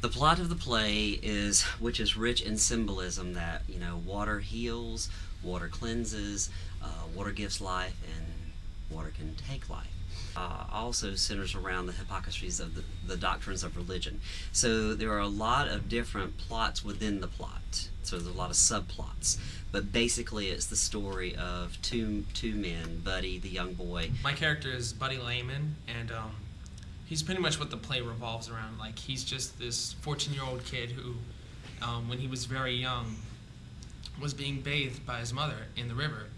The plot of the play which is rich in symbolism that, water heals, water cleanses, water gives life, and water can take life. Also centers around the hypocrisies of the doctrines of religion. So there are a lot of different plots within the plot. So there's a lot of subplots. But basically it's the story of two men, Buddy, the young boy. My character is Buddy Layman, and he's pretty much what the play revolves around. Like, he's just this 14-year-old kid who, when he was very young, was being bathed by his mother in the river.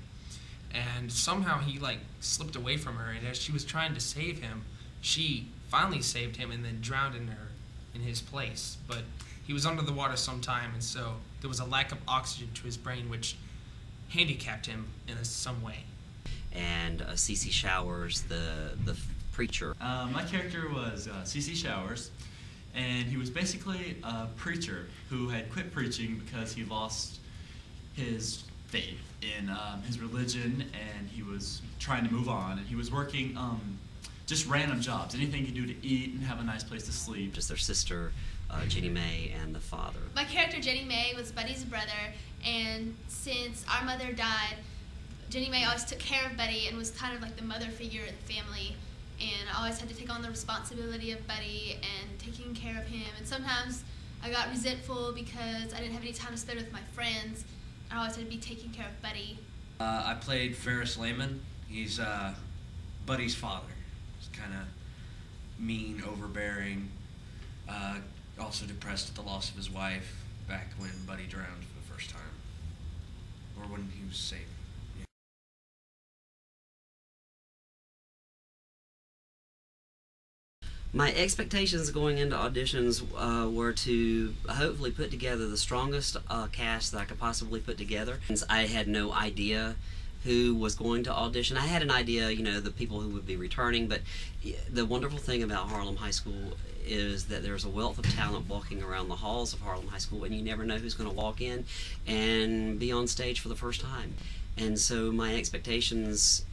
And somehow he, slipped away from her, and as she was trying to save him, she finally saved him and then drowned in his place. But he was under the water some time, and so there was a lack of oxygen to his brain, which handicapped him in some way. And C.C. Showers, the preacher. My character was C.C. Showers, and he was basically a preacher who had quit preaching because he lost his faith in his religion, and he was trying to move on, and he was working just random jobs, anything he could do to eat and have a nice place to sleep. Just their sister, Jenny May, and the father. My character, Jenny May, was Buddy's brother, and since our mother died, Jenny May always took care of Buddy and was kind of like the mother figure in the family, and I always had to take on the responsibility of Buddy and taking care of him. And sometimes I got resentful because I didn't have any time to spend with my friends. I always had to be taking care of Buddy. I played Ferris Lehman. He's Buddy's father. He's kind of mean, overbearing, also depressed at the loss of his wife back when Buddy drowned for the first time, or when he was saved. My expectations going into auditions were to hopefully put together the strongest cast that I could possibly put together. I had no idea who was going to audition. I had an idea, the people who would be returning, but the wonderful thing about Harlem High School is that there's a wealth of talent walking around the halls of Harlem High School, and you never know who's going to walk in and be on stage for the first time. And so my expectations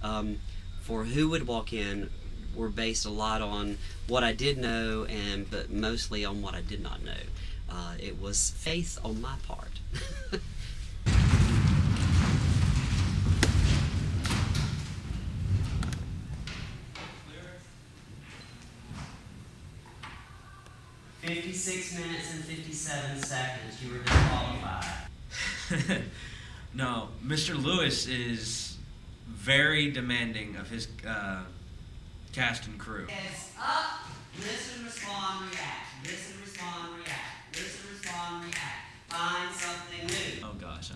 for who would walk in were based a lot on what I did know, but mostly on what I did not know. It was faith on my part. "56 minutes and 57 seconds. You were disqualified." No, Mr. Lewis is very demanding of his cast and crew. Heads up, listen, respond, react. Listen, respond, react. Listen, respond, react. Find something new. Oh gosh,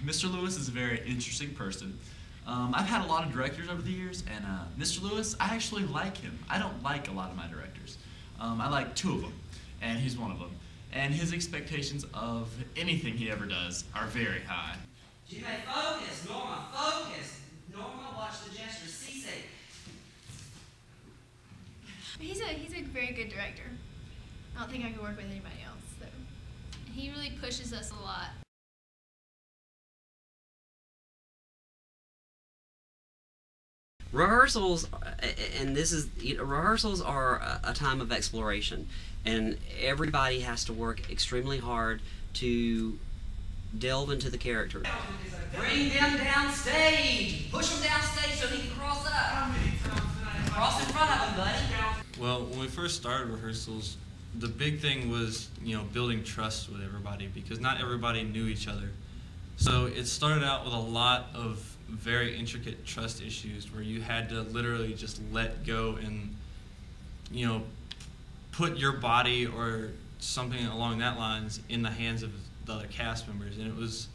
Mr. Lewis is a very interesting person. I've had a lot of directors over the years, and Mr. Lewis, I actually like him. I don't like a lot of my directors. I like two of them, and he's one of them. And his expectations of anything he ever does are very high. G-May, focus. Norma, focus. Norma, watch the gesture. Cease it. He's a very good director. I don't think I could work with anybody else, though. He really pushes us a lot. Rehearsals, rehearsals are a time of exploration, and everybody has to work extremely hard to delve into the character. Bring them down stage! Push them down stage so he can cross up. Cross in front of him, buddy. Well, when we first started rehearsals, the big thing was, building trust with everybody, because not everybody knew each other. So it started out with a lot of very intricate trust issues where you had to literally just let go and, put your body or something along that lines in the hands of the other cast members, and it was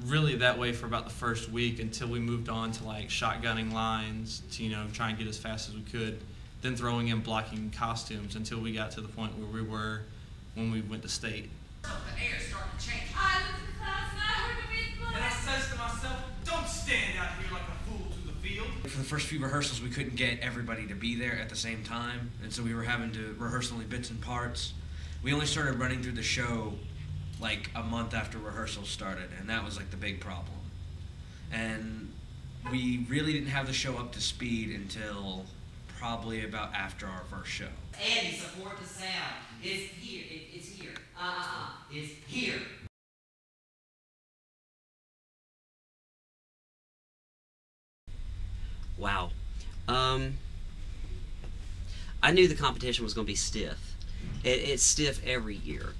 really that way for about the first week until we moved on to like shotgunning lines to, you know, try and get as fast as we could, then throwing in blocking costumes until we got to the point where we were when we went to state. The air's starting to change. I looked at the clouds and I heard the wind blowing. And I says to myself, don't stand out here like a fool to the field. For the first few rehearsals, we couldn't get everybody to be there at the same time, and so we were having to rehearse only bits and parts. We only started running through the show like a month after rehearsals started, and that was like the big problem. And we really didn't have the show up to speed until probably about after our first show. Eddie, support the sound. It's here. It's here. It's here. Wow. I knew the competition was going to be stiff. It's stiff every year.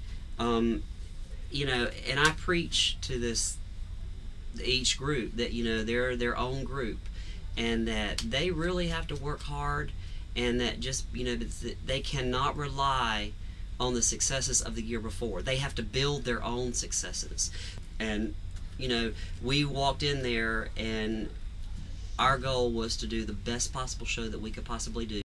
You know, and I preach to each group that, you know, they're their own group, and that they really have to work hard, and that just, you know, they cannot rely on the successes of the year before. They have to build their own successes. And, you know, we walked in there and our goal was to do the best possible show that we could possibly do.